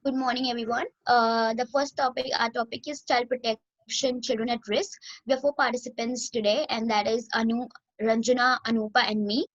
Good morning, everyone. Our topic is child protection, children at risk. We have four participants today, and that is Anu, Ranjana, Anupa, and me.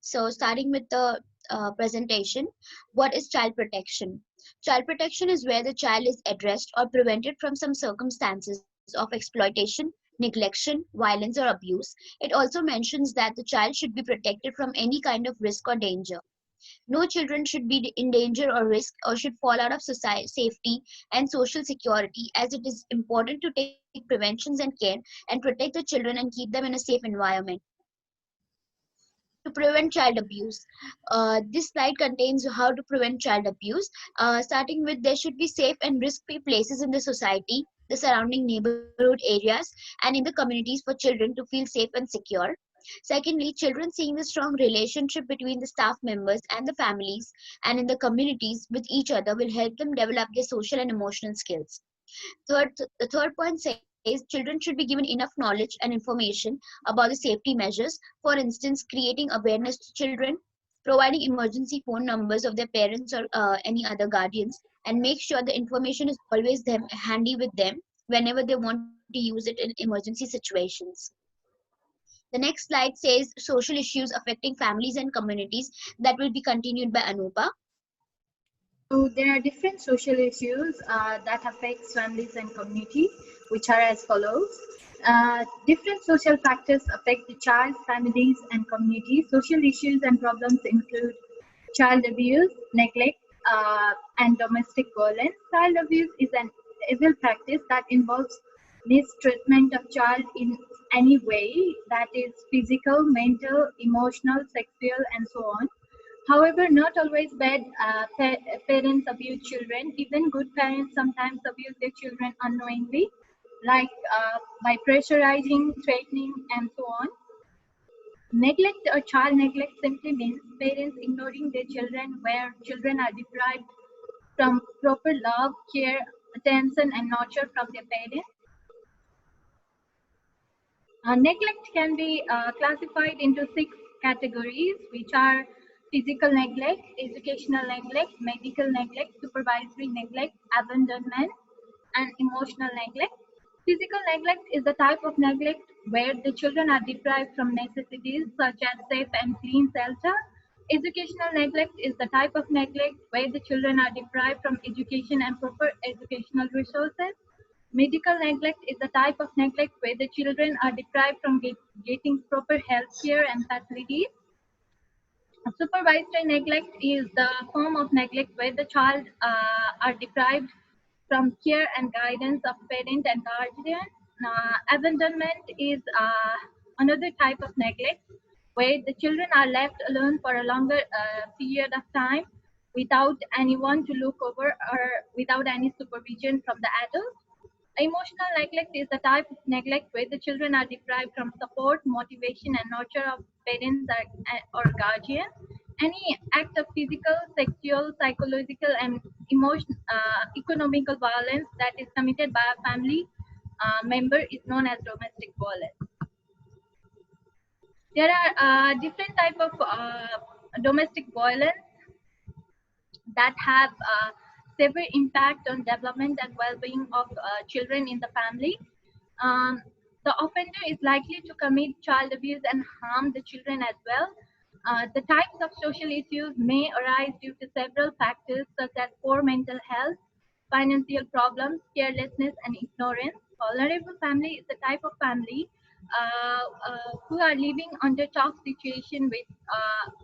So, starting with the presentation, what is child protection? Child protection is where the child is addressed or prevented from some circumstances of exploitation, neglection, violence, or abuse. It also mentions that the child should be protected from any kind of risk or danger. No children should be in danger or risk or should fall out of society, safety and social security, as it is important to take preventions and care and protect the children and keep them in a safe environment. To prevent child abuse. This slide contains how to prevent child abuse, starting with there should be safe and risk-free places in the society, the surrounding neighborhood areas, and in the communities for children to feel safe and secure. Secondly, children seeing the strong relationship between the staff members and the families and in the communities with each other will help them develop their social and emotional skills. The third point says children should be given enough knowledge and information about the safety measures. For instance, creating awareness to children, providing emergency phone numbers of their parents or any other guardians, and make sure the information is always handy with them whenever they want to use it in emergency situations. The next slide says social issues affecting families and communities that will be continued by Anupa. So there are different social issues that affects families and community, which are as follows. Different social factors affect the child, families, and community. Social issues and problems include child abuse, neglect, and domestic violence. Child abuse is an evil practice that involves mistreatment of child in any way, that is physical, mental, emotional, sexual, and so on. However, not always bad parents abuse children. Even good parents sometimes abuse their children unknowingly, like by pressurizing, threatening, and so on. Neglect or child neglect simply means parents ignoring their children, where children are deprived from proper love, care, attention, and nurture from their parents. Neglect can be classified into 6 categories, which are physical neglect, educational neglect, medical neglect, supervisory neglect, abandonment, and emotional neglect. Physical neglect is the type of neglect where the children are deprived from necessities such as safe and clean shelter. Educational neglect is the type of neglect where the children are deprived from education and proper educational resources. Medical neglect is the type of neglect where the children are deprived from getting proper health care and facilities. Supervisory neglect is the form of neglect where the child are deprived from care and guidance of parent and guardian. Abandonment is another type of neglect where the children are left alone for a longer period of time without anyone to look over or without any supervision from the adult. Emotional neglect is the type of neglect where the children are deprived from support, motivation, and nurture of parents or guardian. Any act of physical, sexual, psychological, and economical violence that is committed by a family member is known as domestic violence. There are different type of domestic violence that have severe impact on development and well-being of children in the family. Um, the offender is likely to commit child abuse and harm the children as well. The types of social issues may arise due to several factors such as poor mental health, financial problems, carelessness, and ignorance. Vulnerable family is the type of family who are living under tough situation with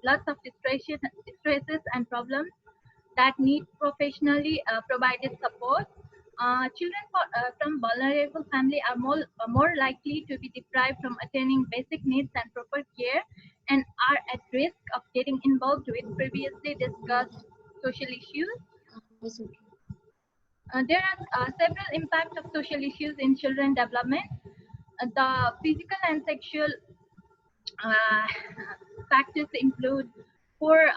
lots of stresses and problems that need professionally provided support. From vulnerable family are more likely to be deprived from attaining basic needs and proper care and are at risk of getting involved with previously discussed social issues. Yes, okay. There are several impacts of social issues in children development. The physical and sexual uh, factors include poor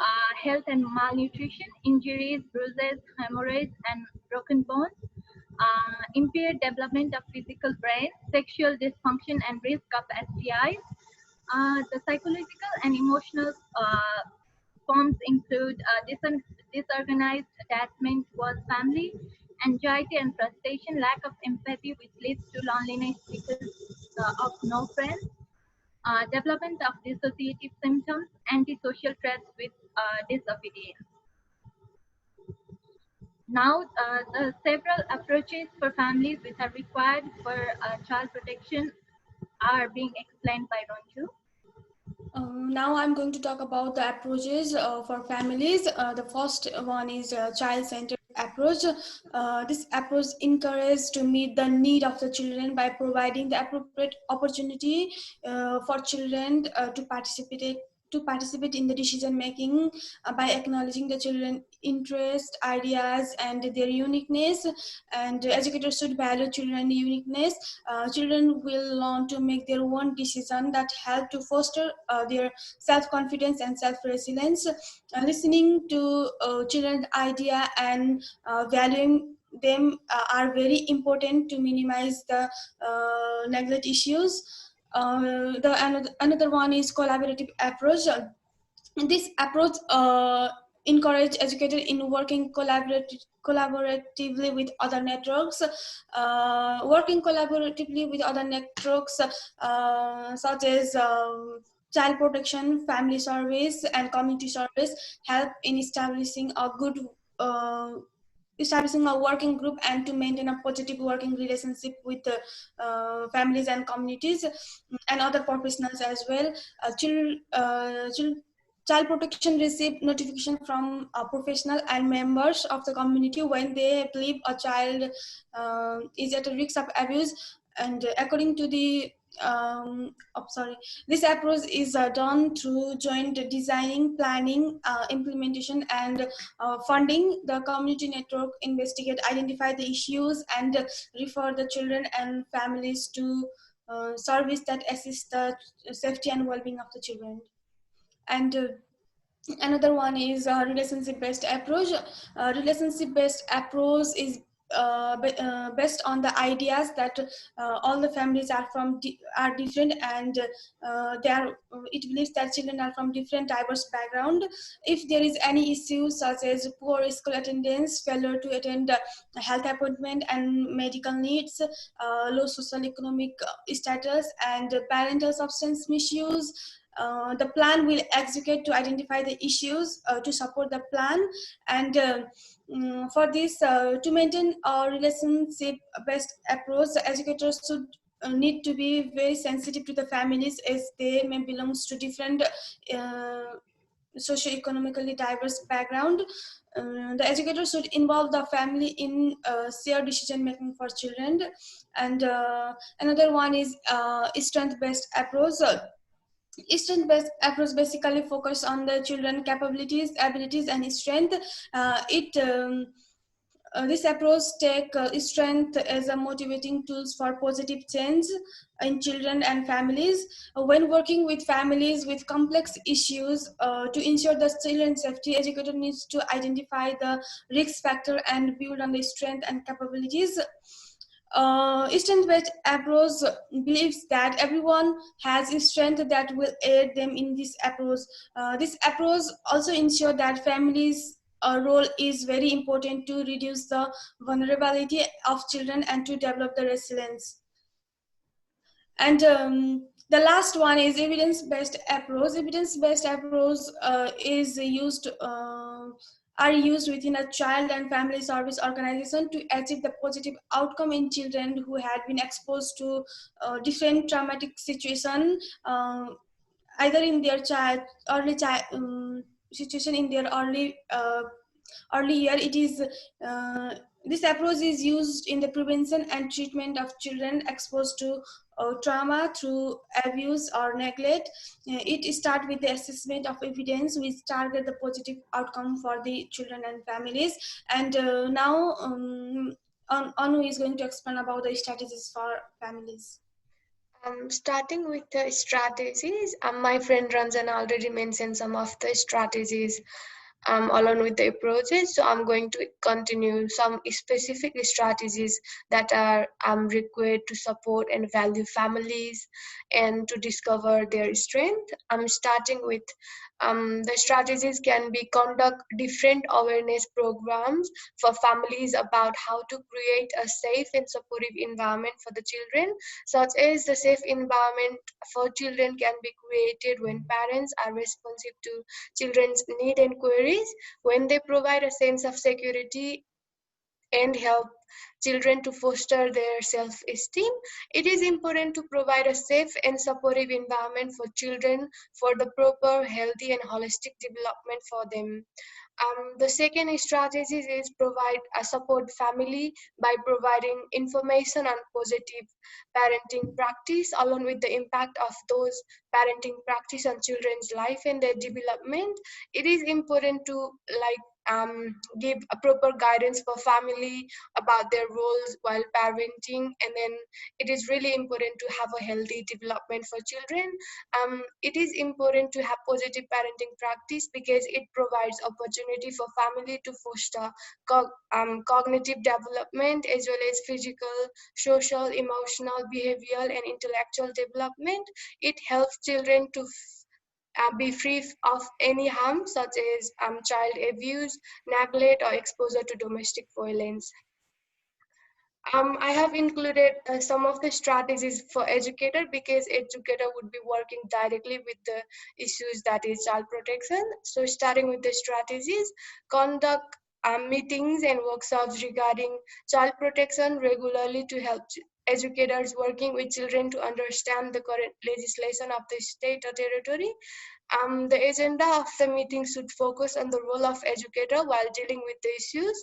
health and malnutrition, injuries, bruises, hemorrhoids, and broken bones, impaired development of physical brain, sexual dysfunction, and risk of STIs. The psychological and emotional forms include disorganized attachment towards family, anxiety and frustration, lack of empathy, which leads to loneliness because of no friends, development of dissociative symptoms, antisocial traits with disobedience. Now, the several approaches for families which are required for child protection are being explained by Ronju. Now I'm going to talk about the approaches for families. The first one is child-centered approach. This approach encourages to meet the need of the children by providing the appropriate opportunity for children to participate in the decision making by acknowledging the children's interest, ideas, and their uniqueness. And educators should value children's uniqueness. Children will learn to make their own decision that help to foster their self-confidence and self-resilience. Listening to children's idea and valuing them are very important to minimize the neglect issues. Another one is collaborative approach. This approach encourage educators in working collaboratively with other networks. Working collaboratively with other networks such as child protection, family service, and community service help in establishing a working group and to maintain a positive working relationship with families and communities and other professionals as well. Child protection receive notification from a professional and members of the community when they believe a child is at a risk of abuse. And according to the this approach is done through joint designing, planning, implementation, and funding. The community network investigate, identify the issues, and refer the children and families to service that assist the safety and well-being of the children. And another one is relationship-based approach. Relationship-based approach is based on the ideas that all the families are different, and it believes that children are from different diverse background. If there is any issue such as poor school attendance, failure to attend health appointment and medical needs, low socioeconomic status, and parental substance misuse, the plan will execute to identify the issues to support the plan. And for this, to maintain a relationship-based approach, the educators should need to be very sensitive to the families, as they may belong to different socio-economically diverse background. The educator should involve the family in shared decision making for children. And another one is strength-based approach. Strength-based approach basically focus on the children capabilities, abilities, and strength. This approach take strength as a motivating tools for positive change in children and families. When working with families with complex issues, to ensure the children's safety, educator needs to identify the risk factor and build on the strength and capabilities. Strength-based approach believes that everyone has a strength that will aid them in this approach. This approach also ensures that families' role is very important to reduce the vulnerability of children and to develop the resilience. And the last one is evidence-based approach. Evidence-based approach are used within a child and family service organization to achieve the positive outcome in children who had been exposed to different traumatic situation, either in their situation in their early year. This approach is used in the prevention and treatment of children exposed to trauma through abuse or neglect. It starts with the assessment of evidence which target the positive outcome for the children and families. And now Anu is going to explain about the strategies for families. Starting with the strategies, my friend Ranjana already mentioned some of the strategies along with the approaches. So I'm going to continue some specific strategies that are required to support and value families and to discover their strength. I'm starting with The strategies can be conduct different awareness programs for families about how to create a safe and supportive environment for the children, such as the safe environment for children can be created when parents are responsive to children's need and queries, when they provide a sense of security and help children to foster their self-esteem. It is important to provide a safe and supportive environment for children for the proper, healthy, and holistic development for them. The second strategy is provide a support family by providing information on positive parenting practice along with the impact of those parenting practice on children's life and their development. It is important to give a proper guidance for family about their roles while parenting, and then it is really important to have a healthy development for children. It is important to have positive parenting practice because it provides opportunity for family to foster cognitive development as well as physical, social, emotional, behavioral, and intellectual development. It helps children to be free of any harm such as child abuse, neglect, or exposure to domestic violence. I have included some of the strategies for educator because educator would be working directly with the issues that is child protection. So starting with the strategies, conduct meetings and workshops regarding child protection regularly to help educators working with children to understand the current legislation of the state or territory. The agenda of the meeting should focus on the role of educator while dealing with the issues.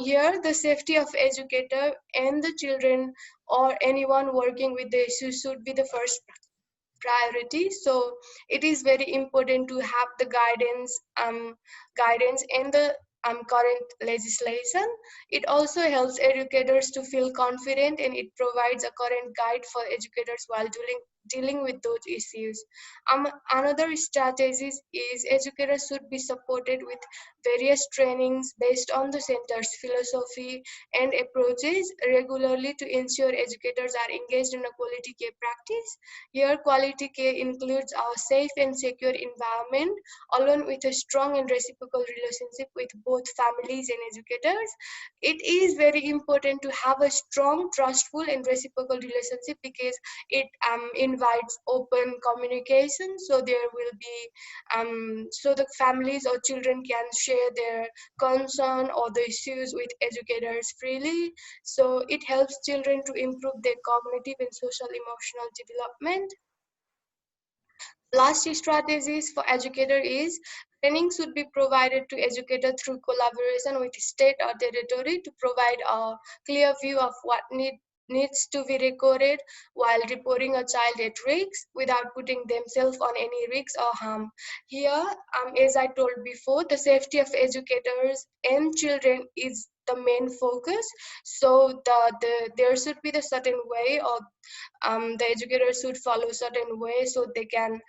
Here, the safety of educator and the children or anyone working with the issues should be the first priority. So it is very important to have the guidance in the current legislation. It also helps educators to feel confident, and it provides a current guide for educators while dealing with those issues. Another strategy is educators should be supported with various trainings based on the center's philosophy and approaches regularly to ensure educators are engaged in a quality care practice. Here, quality care includes a safe and secure environment, along with a strong and reciprocal relationship with both families and educators. It is very important to have a strong, trustful, and reciprocal relationship because it invites open communication. So there will be, so the families or children can share their concern or the issues with educators freely. So it helps children to improve their cognitive and social emotional development. Last strategies for educator is training should be provided to educator through collaboration with state or territory to provide a clear view of what needs to be recorded while reporting a child at risk without putting themselves on any risk or harm. Here, as I told before, the safety of educators and children is the main focus. So there should be the certain way, or the educators should follow certain ways so they can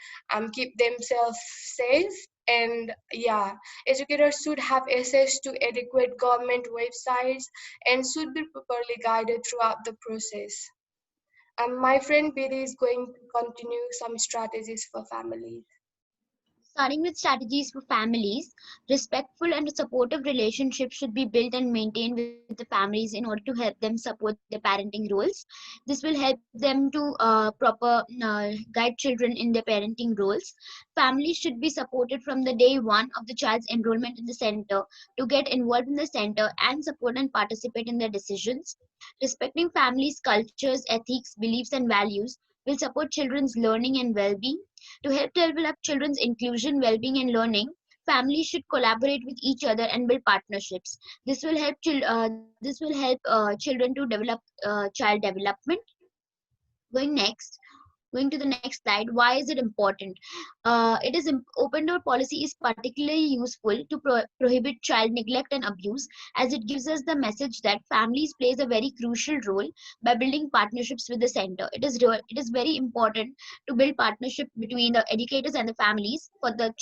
keep themselves safe. And yeah, educators should have access to adequate government websites and should be properly guided throughout the process. My friend Bidi is going to continue some strategies for families. Starting with strategies for families, respectful and supportive relationships should be built and maintained with the families in order to help them support their parenting roles. This will help them to proper guide children in their parenting roles. Families should be supported from the day one of the child's enrollment in the center to get involved in the center and support and participate in their decisions. Respecting families' cultures, ethics, beliefs, and values will support children's learning and well-being. To help develop children's inclusion, well-being, and learning, families should collaborate with each other and build partnerships. This will help children to develop child development. Going next, going to the next slide. Why is it important? Open door policy is particularly useful to prohibit child neglect and abuse, as it gives us the message that families plays a very crucial role by building partnerships with the center. It is very important to build partnership between the educators and the families for the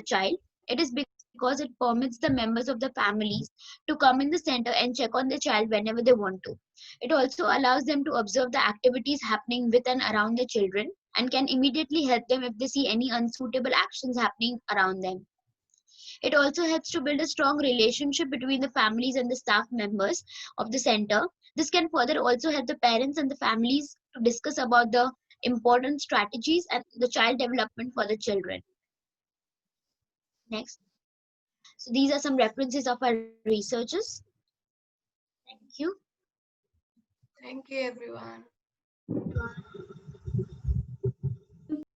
child. It is because it permits the members of the families to come in the center and check on the child whenever they want to. It also allows them to observe the activities happening with and around the children. and can immediately help them if they see any unsuitable actions happening around them. It also helps to build a strong relationship between the families and the staff members of the center. This can further also help the parents and the families to discuss about the important strategies and the child development for the children. Next. So these are some references of our researchers. Thank you. Thank you, everyone.